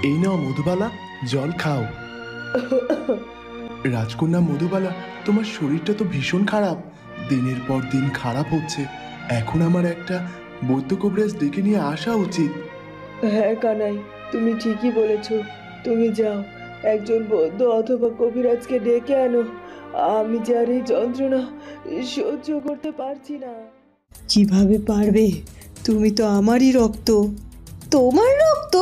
এই নাও মধুবালা, জল খাও। রাজকন্যা মধুবালা, তোমার শরীরটা তো ভীষণ খারাপ, দিনের পর দিন খারাপ হচ্ছে। এখন আমার একটা বৈদ্য কবিরাজ ডেকে নিয়ে আসা উচিত। হ্যাঁ কানাই, তুমি ঠিকই বলেছ। তুমি যাও, একজন বৈদ্য অথবা কবিরাজকে ডেকে আনো। আমি যে আর এই যন্ত্রণা সহ্য করতে পারছি না। কিভাবে পারবে? তুমি তো আমারই রক্ত। তোমার রক্ত?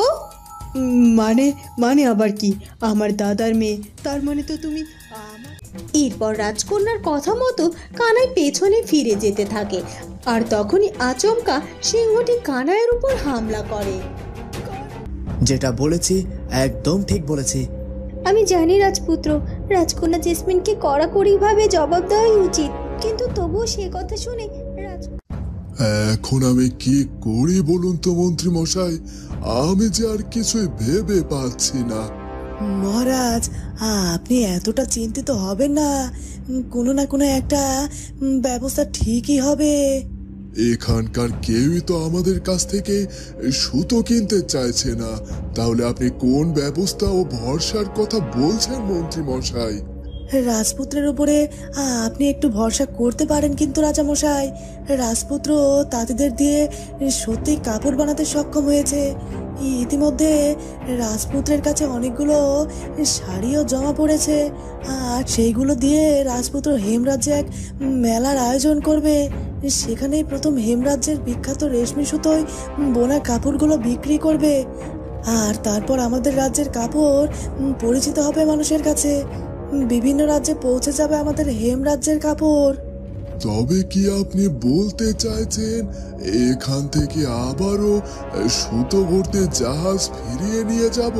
মানে মানে আবার কি? আমার দাদার মেয়ে, তার মানে তো তুমি আমার। এরপর রাজকন্যার কথা মতো কানাই পেছনে ফিরে যেতে থাকে, আর তখনই আচমকা সিংহটি কানাইয়ের উপর হামলা করে। যেটা বলেছি একদম ঠিক বলেছি। আমি জানি রাজপুত্র, রাজকন্যা জেসমিনকে কড়াকড়িভাবে জবাব দেওয়াই উচিত, কিন্তু তবুও সে কথা শুনে এখন আমি কি করি বলুন তো মন্ত্রী মশাই? আমি যে আর কিছুই ভেবে পাচ্ছি না। মহারাজ, আপনি এতটা চিন্তিত হবেন না, কোনো না কোনো একটা ব্যবস্থা ঠিকই হবে। এখানকার কেউই তো আমাদের কাছ থেকে সুতো কিনতে চাইছে না, তাহলে আপনি কোন ব্যবস্থা ও ভরসার কথা বলছেন মন্ত্রী মশাই? রাজপুত্রের উপরে আপনি একটু ভরসা করতে পারেন, কিন্তু রাজা মশাই, রাজপুত্র তাঁতিদের দিয়ে সত্যি কাপড় বানাতে সক্ষম হয়েছে। ইতিমধ্যে রাজপুত্রের কাছে অনেকগুলো শাড়িও জমা পড়েছে, আর সেইগুলো দিয়ে রাজপুত্র হেমরাজ্যে এক মেলার আয়োজন করবে। সেখানেই প্রথম হেমরাজ্যের বিখ্যাত রেশমি সুতোয় বোনা কাপড়গুলো বিক্রি করবে, আর তারপর আমাদের রাজ্যের কাপড় পরিচিত হবে মানুষের কাছে। বিভিন্ন রাজ্যে পৌঁছে যাবে আমাদের হেমরাজ্যের কাপড়। তবে কি আপনি বলতে চাইছেন এখান থেকে আবারও সুতো ভর্তি জাহাজ ফিরিয়ে নিয়ে যাব,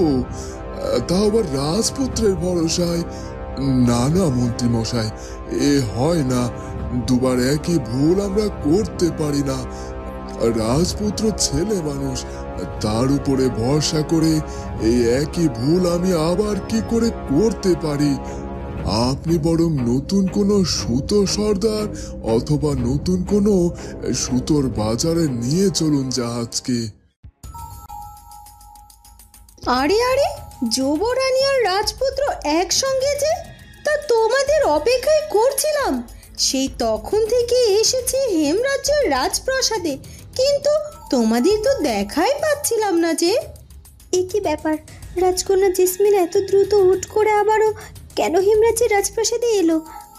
তাও আবার রাজপুত্রের ভরসায়? না না মন্ত্রী মশাই, এ হয় না। দুবার একই ভুল আমরা করতে পারি না। রাজপুত্র ছেলে মানুষ, তার উপরে ভরসা করে এই একই ভুল আমি আবার কি করে করতে পারি? আপনি বরং নতুন কোনো সুতো সর্দার অথবা নতুন কোনো সুতোর বাজারে নিয়ে চলুন জাহাজকে। আরে আরে, যুবরানী আর রাজপুত্র একসঙ্গে যে! তা তোমাদের অপেক্ষায় করছিলাম, সেই তখন থেকে এসেছি হেমরাজ্যের রাজপ্রাসাদে, কিন্তু তোমাদের তো দেখাই পাচ্ছিলাম না যে। এ কি ব্যাপার? রাজকন্যা জেসমিন এত দ্রুত হুট করে আবারও কেন হেমরাজ্যের রাজপ্রাসাদে এলো?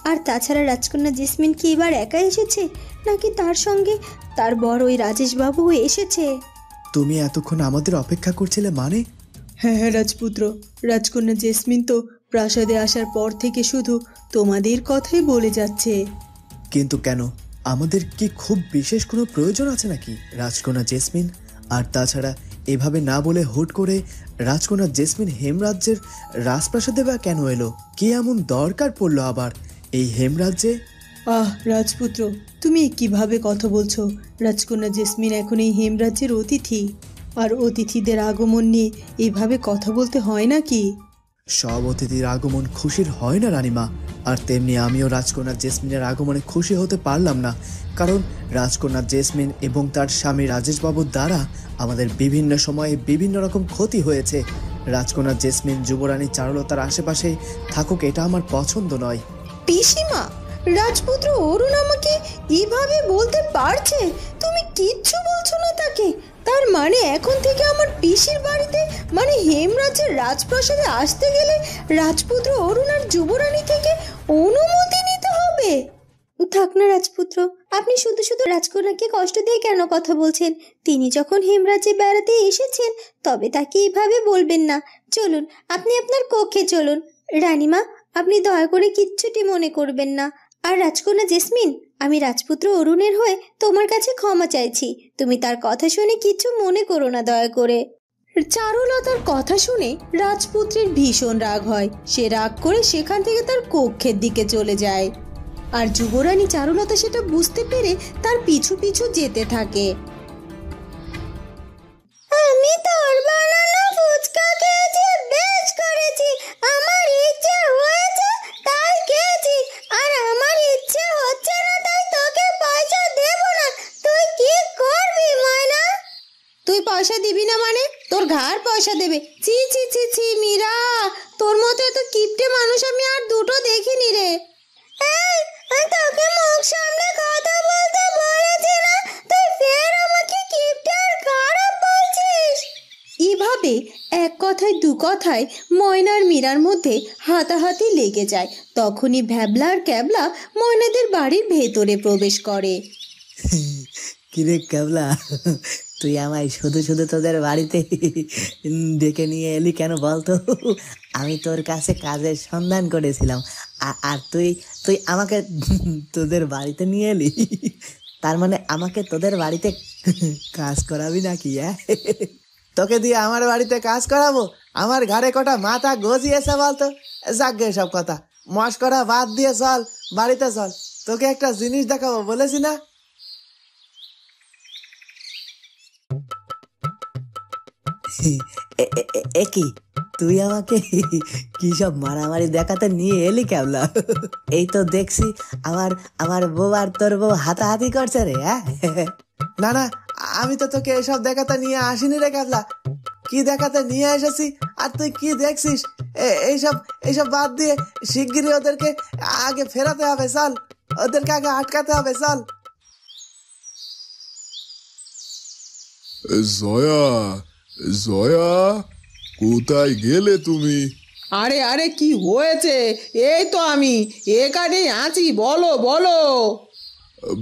আর তাছাড়া রাজকন্যা জেসমিন কি এবার একা এসেছে, নাকি তার সঙ্গে তার বড় ওই রাজেশবাবুও এসেছে? তুমি এতক্ষণ আমাদের অপেক্ষা করছিলে মানে? হ্যাঁ হ্যাঁ রাজপুত্র, রাজকন্যা জেসমিন তো প্রাসাদে আসার পর থেকে শুধু তোমাদের কথাই বলে যাচ্ছে। কিন্তু কেন? আমাদের কি খুব বিশেষ কোনো প্রয়োজন আছে নাকি রাজকন্যা জেসমিন? আর তাছাড়া এভাবে না বলে হুট করে রাজকন্যা জেসমিন হেমরাজ্যের রাজপ্রাসাদে বা কেন এলো? কি এমন দরকার পড়লো আবার এই হেমরাজ্যে? রাজপুত্র, তুমি কিভাবে কথা বলছো? রাজকন্যা জেসমিন এখন এই হেমরাজ্যের অতিথি, আর অতিথিদের আগমন নিয়ে এভাবে কথা বলতে হয় নাকি? সব অতিথির আগমন খুশির হয় না রানীমা, আর তেমনি আমিও রাজকন্যা জেসমিনের আগমনে খুশি হতে পারলাম না, কারণ রাজকন্যা জেসমিন এবং তার স্বামী রাজেশবাবুর দ্বারা আমাদের বিভিন্ন সময়ে বিভিন্ন রকম ক্ষতি হয়েছে। রাজকন্যা জেসমিন যুবরানী চারুলতার আশেপাশে থাকুক, এটা আমার পছন্দ নয়। পিসিমা, রাজপুত্র অরুণ আমাকে এভাবে বলতে পারছে? তুমি কিচ্ছু বলছো না তাকে? তার মানে এখন থেকে আমার পিসির বাড়িতে, মানে হেমরাজ্যের রাজপ্রাসাদে আসতে গেলে রাজপুত্র অরুণ আর যুবরানী থেকে অনুমতি নিতে হবে? থাক না রাজপুত্র, আপনি শুধু শুধু রাজকন্যাকে কষ্ট দিয়ে কেন কথা বলছেন? তিনি যখন হেমরাজ্যে বেড়াতে এসেছেন তবে তাকে এভাবে বলবেন না। চলুন, আপনি আপনার কক্ষে চলুন। রানীমা, আপনি দয়া করে কিচ্ছুটি মনে করবেন না। আর রাজকন্যা জেসমিন, আমি রাজপুত্র অরুণের হয়ে তোমার কাছে ক্ষমা চাইছি। তুমি তার কথা শুনে কিছু মনে করো না দয়া করে। চারুলতার কথা শুনে রাজপুত্রের ভীষণ রাগ হয়। সে রাগ করে সেখান থেকে তার কক্ষের দিকে চলে যায়, আর যুবরানী চারুলতা সেটা বুঝতে পেরে তার পিছু পিছু যেতে থাকে। আমি তোর বানানো ফুচকা খেয়েছি, বেশ করেছি। আমার ইচ্ছে হয়েছে তাই খেয়েছি, আর আমার ইচ্ছে হচ্ছে না তাই তোকে পয়সা দেব না। তুই কি করবি মা? পয়সা দিবি না মানে? তোর ঘাড় পয়সা দেবে। ছি ছি ছি ছি মীরা, তোর মতো এত কিপটে মানুষ আমি আর দুটো দেখিনি রে। এই, তোকে মুখ সামনে কথা বলতে বলেছি না, তুই ফের আমাকে কিপটে আর খারাপ বলছিস। এভাবে এক কথায় দু কথায় ময়নার মীরার মধ্যে হাতাহাতি লেগে যায়। তখনই ভ্যাবলা আর ক্যাবলা ময়নাদের বাড়ির ভেতরে প্রবেশ করে। কিরে ক্যাবলা, তুই আমায় শুধু শুধু তোদের বাড়িতে ডেকে নিয়ে এলি কেন বলতো? আমি তোর কাছে কাজের সন্ধান করেছিলাম, আর তুই তুই আমাকে তোদের বাড়িতে নিয়ে এলি। তার মানে আমাকে তোদের বাড়িতে কাজ করাবি নাকি? তোকে দিয়ে আমার বাড়িতে কাজ করাবো? আমার ঘরে কটা মাথা গজিয়েছে বলতো? যাক সব কথা মস্করা বাদ দিয়ে চল বাড়িতে চল, তোকে একটা জিনিস দেখাবো বলেছি না? কি তুই আমাকে কি সব মারামারি দেখাতে নিয়ে এলি ক্যাবলা? এই তো দেখছি আমার বউ আর তোর বউ হাতাহাতি করছে রে। না না, আমি তো তোকে এসব দেখাতে নিয়ে আসিনি রে ক্যাবলা। কি দেখাতে নিয়ে এসেছি আর তুই কি দেখছিস? এইসব বাদ দিয়ে শিগগিরই ওদেরকে আগে ফেরাতে হবে, চল ওদেরকে আগে আটকাতে হবে, চল। জয়া, জয়া, কোথায় গেলে তুমি? আরে আরে কি হয়েছে? এই তো আমি এখানেই আছি, বলো বলো।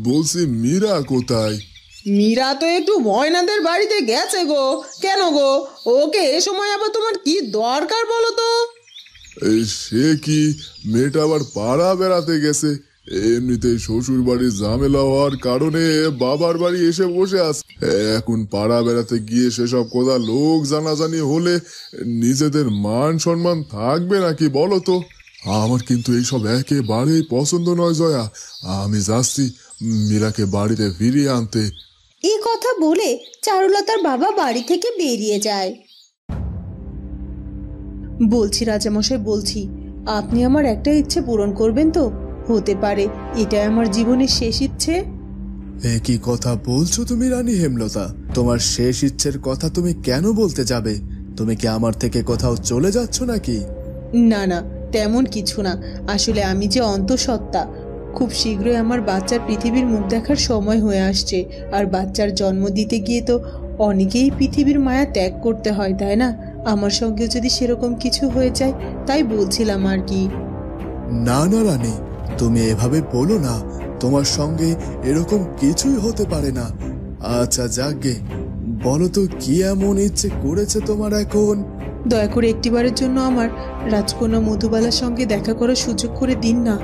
বলছি মীরা কোথায়? মীরা তো একটু ময়নাদের বাড়িতে গেছে গো। কেন গো, ওকে এ সময় আবার তোমার কি দরকার বলো তো? সে কি, মেয়েটা আবার পাড়া বেড়াতে গেছে। এমনিতেই শ্বশুর বাড়ির ঝামেলা হওয়ার কারণে বাবার বাড়ি এসে বসে আছে। এখন পাড়া বেড়াতে গিয়ে সেসব কথা লোক জানাজানি হলে নিজেদের মান সম্মান থাকবে নাকি বলো তো? আমার কিন্তু এইসব একেবারেই পছন্দ নয় জয়া। আমি যাচ্ছি মীরাকে বাড়িতে ফিরিয়ে আনতে। এই কথা বলে চারুলতার বাবা বাড়ি থেকে বেরিয়ে যায়। বলছি রাজামশাই, বলছি আপনি আমার একটা ইচ্ছে পূরণ করবেন তো? হতে পারে এটাই আমার জীবনের শেষ ইচ্ছে। কি কথা বলছো তুমি রানী হেমলতা? তোমার শেষ ইচ্ছের কথা তুমি কেন বলতে যাবে? তুমি কি আমার থেকে কোথাও চলে যাচ্ছ নাকি? না না, তেমন কিছু না। আসলে আমি যে অন্তঃসত্ত্বা, খুব শীঘ্রই আমার বাচ্চার পৃথিবীর মুখ দেখার সময় হয়ে আসছে। আর বাচ্চার জন্ম দিতে গিয়ে তো অনেকেই পৃথিবীর মায়া ত্যাগ করতে হয়, তাই না? আমার সঙ্গে যদি সেরকম কিছু হয়ে যায়, তাই বলছিলাম আর কি। না না রানী, তুমি এভাবে বলো না। তোমার সঙ্গে এরকম কিছুই হতে পারে না। আচ্ছা যাকগে, বলো তো কি এমন ইচ্ছে করেছে তোমার এখন? দয়া করে একটিবারের জন্য আমার রাজকন্যা মধুবালার সঙ্গে দেখা করার সুযোগ করে দিন না।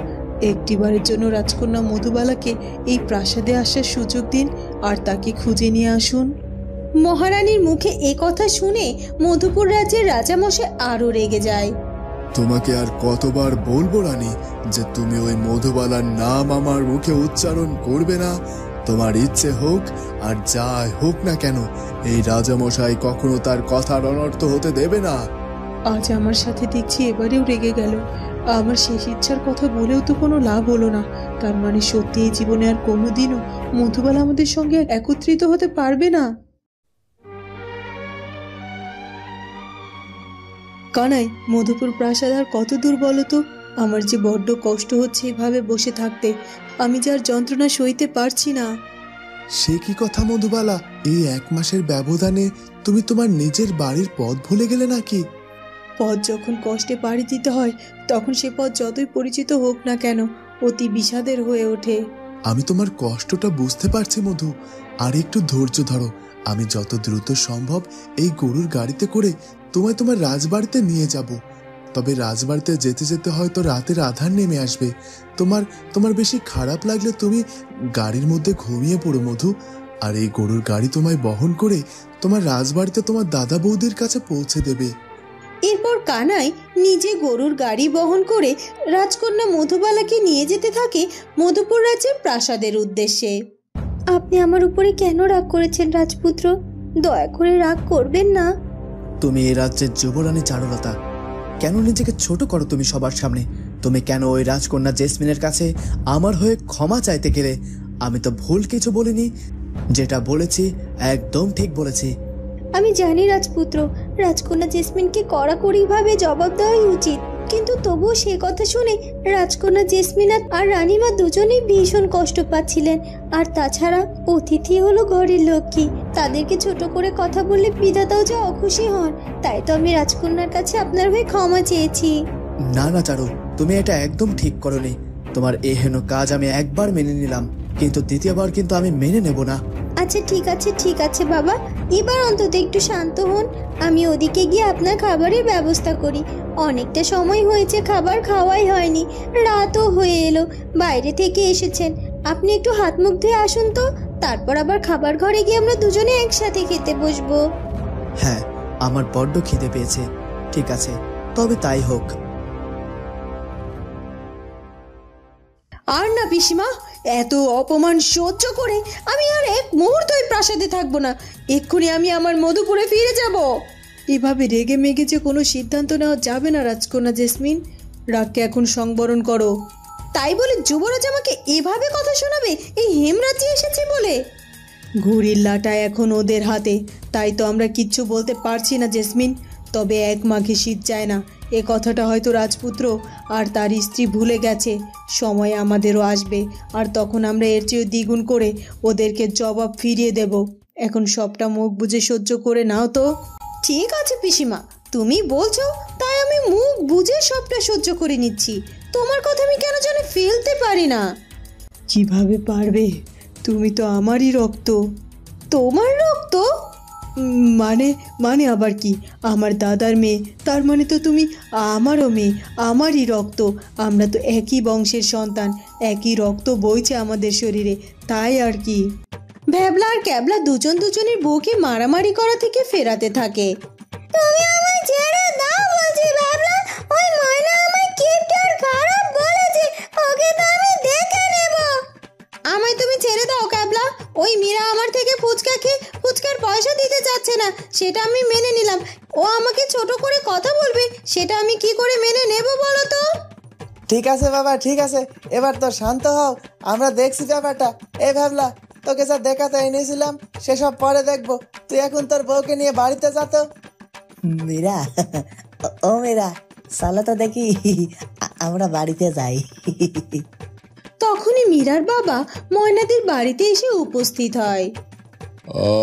একটিবারের জন্য রাজকন্যা মধুবালাকে এই প্রাসাদে আসার সুযোগ দিন আর তাকে খুঁজে নিয়ে আসুন। মহারানীর মুখে এ কথা শুনে মধুপুর রাজ্যের রাজামশাই আরো রেগে যায়। তোমাকে আর কতবার বলবো রানী যে তুমি ওই মধুবালার নাম আমার মুখে উচ্চারণ করবে না? তোমার ইচ্ছে হোক আর যাই হোক না কেন, এই রাজামশাই কখনো তার কথার অনর্থ হতে দেবে না। আজ আমার সাথে দেখছি এবারেও রেগে গেল। আমার শেষ ইচ্ছার কথা বলেও তো কোনো লাভ হলো না। তার মানে সত্যি এই জীবনে আর কোনোদিনও মধুবালা আমাদের সঙ্গে একত্রিত হতে পারবে না। কানাই, মধুপুর প্রাসাদ আর কত দূর বলো তো? আমার যে বড্ড কষ্ট হচ্ছে এভাবে বসে থাকতে। আমি যার যন্ত্রণা সইতে পারছি না। সে কি কথা মধুবালা? এই 1 মাসের ব্যবধানে তুমি তোমার নিজের বাড়ির পথ ভুলে গেলে নাকি? পথ যখন কষ্টে পাড়ি দিতে হয়, তখন সে পথ যতই পরিচিত হোক না কেন অতি বিষাদের হয়ে ওঠে। আমি তোমার কষ্টটা বুঝতে পারছি মধু, আর একটু ধৈর্য ধরো। আমি যত দ্রুত সম্ভব এই গরুর গাড়িতে করে তোমায় তোমার রাজবাড়িতে নিয়ে যাব। তবে রাজবাড়িতে যেতে যেতে হয়তো রাতের আধার নেমে আসবে। তোমার বেশি খারাপ লাগলে তুমি গাড়ির মধ্যে ঘুমিয়ে পড়ো মধু। আর এই গরুর গাড়ি তোমায় বহন করে তোমার রাজবাড়িতে তোমার দাদা বৌদির কাছে পৌঁছে দেবে। এরপর কানাই নিজে গরুর গাড়ি বহন করে রাজকন্যা মধুবালাকে নিয়ে যেতে থাকে মধুপুর রাজ্যের প্রাসাদের উদ্দেশ্যে। আপনি আমার উপরে কেন রাগ করেছেন রাজপুত্র? দয়া করে রাগ করবেন না। তুমি এই রাজ্যের যুবরানী চারুলতা, কেন নিজেকে ছোট করো তুমি সবার সামনে? তুমি কেন ওই রাজকন্যা জেসমিনের কাছে আমার হয়ে ক্ষমা চাইতে গেলে? আমি তো ভুল কিছু বলিনি, যেটা বলেছি একদম ঠিক বলেছি। আমি জানি রাজপুত্র, রাজকন্যা জেসমিনকে কড়াকড়িভাবে জবাব দেওয়াই উচিত, কিন্তু তবুও সে কথা শুনে রাজকন্যা জেসমিন আর রানীমা দুজনেই ভীষণ কষ্ট পাচ্ছিলেন। আর তাছাড়া অতিথি হলো ঘরের লক্ষ্মী, তাদেরকে ছোট করে কথা বললে বিধাতাও যে অখুশি হন। তাই তো আমি রাজকন্যার কাছে আপনার হয়ে ক্ষমা চেয়েছি। না না চারু, তুমি এটা একদম ঠিক করোনি। তোমার এহেন কাজ আমি একবার মেনে নিলাম, কিন্তু দ্বিতীয়বার কিন্তু আমি মেনে নেব না। আচ্ছা ঠিক আছে বাবা, এবার অন্তত একটু শান্ত হন। আমি ওদিকে গিয়ে আপনার খাবারের ব্যবস্থা করি। অনেকটা সময় হয়েছে খাবার খাওয়াই হয়নি, রাতও হয়ে এলো, বাইরে থেকে এসেছেন। আপনি একটু হাত মুখ ধুয়ে আসুন তো, তারপর আবার খাবার ঘরে গিয়ে আমরা দুজনে একসাথে খেতে বসবো। হ্যাঁ, আমার বড্ড খিদে পেয়েছে। ঠিক আছে, তবে তাই হোক। আর না পিসিমা, এত অপমান সহ্য করে আমি আর এক মুহূর্ত এই প্রাসাদে থাকবো না। এক্ষুনি আমি আমার মধুপুরে ফিরে যাব। এভাবে রেগে মেগে যে কোনো সিদ্ধান্ত নেওয়া যাবে না রাজকন্যা জেসমিন। রাগকে এখন সংবরণ করো। তাই বলে যুবরাজ আমাকে এভাবে কথা শোনাবে এই হেমরাজ্যে এসেছে বলে? ঘুড়ির লাটা এখন ওদের হাতে, তাই তো আমরা কিচ্ছু বলতে পারছি না জেসমিন। তবে এক মাঘে শীত যায় না, এ কথাটা হয়তো রাজপুত্র আর তার স্ত্রী ভুলে গেছে। সময় আমাদেরও আসবে, আর তখন আমরা এর চেয়ে দ্বিগুণ করে ওদেরকে জবাব ফিরিয়ে দেব। এখন সবটা মুখ বুজে সহ্য করে নাও তো। ঠিক আছে পিসিমা, তুমি বলছো তাই আমি মুখ বুজে সবটা সহ্য করে নিচ্ছি। তোমার কথা আমি কেন জানি ফেলতে পারি না। কিভাবে পারবে? তুমি তো আমারই রক্ত। তোমার রক্ত? মানে আবার কি? আমার দাদার মেয়ে, তার মানে তো তুমি আমারও মেয়ে, আমারই রক্ত। আমরা তো একই বংশের সন্তান, একই রক্ত বইছে আমাদের শরীরে, তাই আর কি। ভ্যাবলা আর ক্যাবলা দুজনের বউকে মারামারি করা থেকে ফেরাতে থাকে। তুমি আমায় ছেড়ে দাও বলছি ভ্যাবলা। ওই ময়না আমায় কিপটে আর খারাপ বলেছে, ওকে তো আমি দেখে নেব। আমায় তুমি ছেড়ে দাও ক্যাবলা। ওই মীরা আমার থেকে ফুচকা খেয়ে ফুচকার পয়সা দিতে চাচ্ছে না, সেটা আমি মেনে নিলাম। ও আমাকে ছোট করে কথা বলবে, সেটা আমি কি করে মেনে নেব বলো তো? ঠিক আছে বাবা, ঠিক আছে, এবার তো শান্ত হও, আমরা দেখছি ব্যাপারটা। এই ভাবলা, তোকে যা দেখাতে এনেছিলাম সেসব পরে দেখবো। তুই এখন তোর বউকে নিয়ে বাড়িতে যা তো। মীরা, ও মীরা, চলো তো দেখি আমরা বাড়িতে যাই। তখনই মীরার বাবা ময়নাদের বাড়িতে এসে উপস্থিত হয়।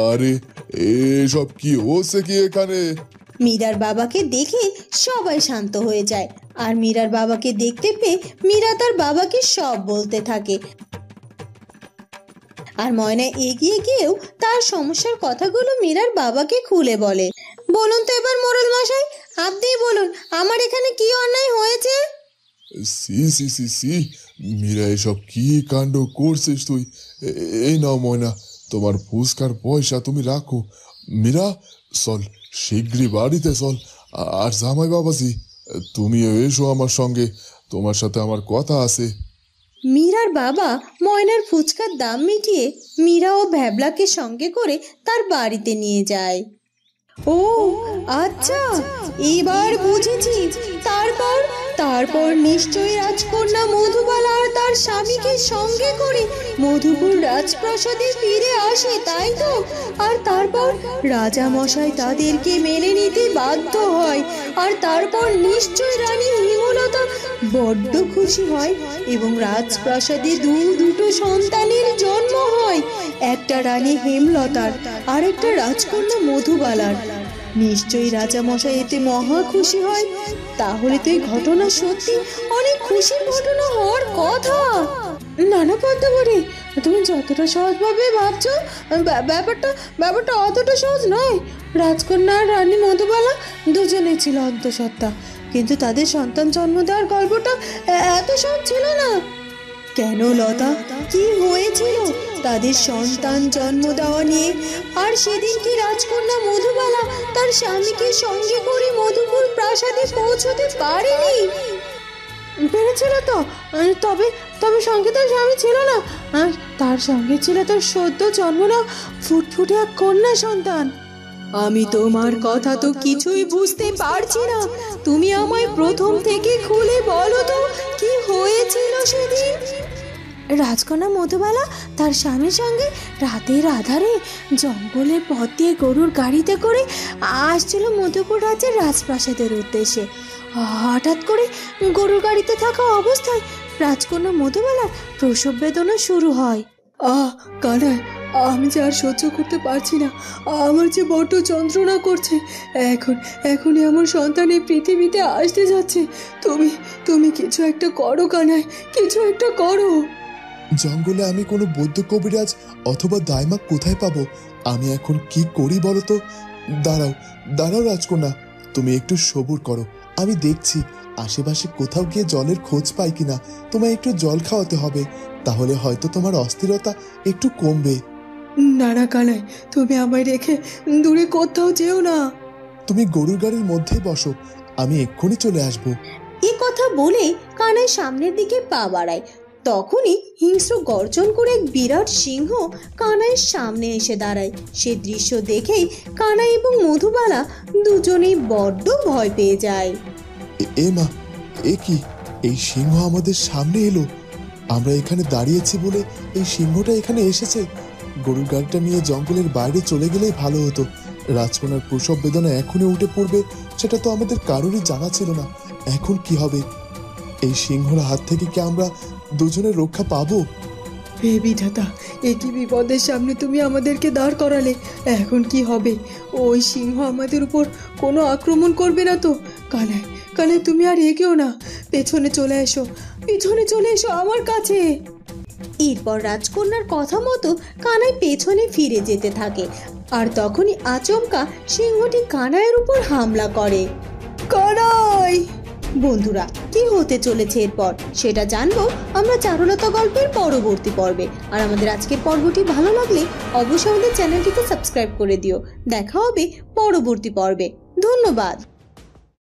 আরে এসব কি হচ্ছে কি এখানে? মীরার বাবাকে দেখে সবাই শান্ত হয়ে যায়, আর মীরার বাবাকে দেখতে পেয়ে মীরা তার বাবাকে সব বলতে থাকে। আর ময়না এগিয়ে গিয়েও তার সমস্যার কথাগুলো মীরার বাবাকে খুলে বলে। বলুন তো এবার মোড়ল মশাই, আপনিই বলুন, আমার এখানে কি অন্যায় হয়েছে? সি সি সি সি, মীরা এসব কি কাণ্ড করছিস তুই? এই নাও ময়না, তোমার ফুসকার পয়সা তুমি রাখো। মীরা, চল শীঘ্রই বাড়িতে চল। আর জামাই বাবাজি, তুমিও এসো আমার সঙ্গে, তোমার সাথে আমার কথা আছে। মীরার বাবা ময়নার ফুচকার দাম মিটিয়ে মীরা ও ভ্যাবলাকে সঙ্গে করে তার বাড়িতে নিয়ে যায়। ও আচ্ছা, এবার বুঝেছি। তারপর নিশ্চয়ই রাজকন্যা মধুবালা আর তার স্বামীকে সঙ্গে করে মধুপুর রাজপ্রাসাদে ফিরে আসে, তাই তো? আর তারপর রাজা মশাই তাদেরকে মেনে নিতে বাধ্য হয়, আর তারপর নিশ্চয় রানী হিমলতা বড্ড খুশি হয় এবং রাজপ্রাসাদে দুটো সন্তানের জন্ম হয়, একটা রানী হেমলতার আর একটা রাজকন্যা মধুবালার। নিশ্চয়ই রাজা মশাই এতে মহা খুশি হয়। তাহলে তো এই ঘটনা সত্যি অনেক খুশির ঘটনা হওয়ার কথা। নানা পদ্মাবতী, তুমি যতটা সহজভাবে ভাবছো ব্যাপারটা অতটা সহজ নয়। রাজকন্যা আর রানী মধুবালা দুজনে ছিল অন্তঃসত্ত্বা, কিন্তু তাদের সন্তান জন্ম দেওয়ার গল্পটা এত সহজ ছিল না। কেন লতা, কি হয়েছিল তাদের সন্তান জন্ম দেওয়া নিয়ে? আর সেদিন কি রাজকন্যা মধুবালা তার স্বামীকে সঙ্গে করে মধুপুর প্রাসাদে পৌঁছতে পারেনি? পেরেছিল তো, তবে সঙ্গে তার স্বামী ছিল না, আর তার সঙ্গে ছিল তার সদ্য জন্ম নেওয়া ফুটফুটে এক কন্যা সন্তান। আমি তোমার কথা তো কিছুই বুঝতে পারছি না। তুমি আমায় প্রথম থেকে খুলে বলো তো, কি হয়েছিল সেদিন? রাজকন্যা মধুবালা তার স্বামীর সঙ্গে রাতের আধারে জঙ্গলের পথ দিয়ে গরুর গাড়িতে করে আসছিল মধুপুর রাজ্যের রাজপ্রাসাদের উদ্দেশ্যে। হঠাৎ করে গরুর গাড়িতে থাকা অবস্থায় রাজকন্যা মধুবালার প্রসব বেদনা শুরু হয়। কানাই, আমি যে আর সহ্য করতে পারছি না, আমার যে বড্ড যন্ত্রণা করছে। এখনই আমার সন্তান এই পৃথিবীতে আসতে যাচ্ছে। তুমি কিছু একটা করো কানাই, কিছু একটা করো। জঙ্গলে আমি কোনো বৌদ্ধ কবিরাজ অথবা দাইমা কোথায় পাবো? আমি এখন কি করি বলো তো? দাঁড়াও রাজকন্যা, তুমি একটু সবুর করো, আমি দেখছি আশেপাশে কোথাও গিয়ে জলের খোঁজ পাই কিনা। তোমায় একটু জল খাওয়াতে হবে, তাহলে হয়তো তোমার অস্থিরতা একটু কমবে। না কানাই, তুমি আমায় রেখে দূরে কোথাও যেও না। তুমি গরুর গাড়ির মধ্যেই বসো, আমি এক্ষুনি চলে আসবো। এ কথা বলে কানাই সামনের দিকে পা বাড়ায়। তখনই হিংস্র গর্জন করে এক বিরাট সিংহ কানাইয়ের সামনে এসে দাঁড়ায়। সে দৃশ্য দেখেই কানাই এবং মধুবালা দুজনেই বড্ড ভয় পেয়ে যায়। এ মা, এ কি? এই সিংহ আমাদের সামনে এলো। আমরা এখানে দাঁড়িয়েছি বলে এই সিংহটা এখানে এসেছে। গরুর গাড়িটা নিয়ে জঙ্গলের বাইরে চলে গেলেই ভালো হতো। রাজকন্যার প্রসব বেদনা এখনই উঠে পড়বে, সেটা তো আমাদের কারোরই জানা ছিল না। এখন কি হবে? এই সিংহর হাত থেকে কি আমরা দুজনের রক্ষা পাবো? হে বিধাতা, এ কি বিপদের সামনে তুমি আমাদেরকে দাঁড় করালে। এখন কি হবে? ওই সিংহ আমাদের উপর কোনো আক্রমণ করবে না তো? কানাই, তুমি আর এগিয়েও না, পেছনে চলে এসো আমার কাছে। এরপর রাজকন্যার কথা মতো কানাই পেছনে ফিরে যেতে থাকে। আর তখনই আচমকা সিংহটি কানাইয়ের উপর হামলা করে। কানাই! বন্ধুরা, কি হতে চলেছে এরপর সেটা জানবো আমরা চারুলতা গল্পের পরবর্তী পর্বে। আর আমাদের আজকের পর্বটি ভালো লাগলে অবশ্যই আমাদের চ্যানেলটিকে সাবস্ক্রাইব করে দিও। দেখা হবে পরবর্তী পর্বে। ধন্যবাদ।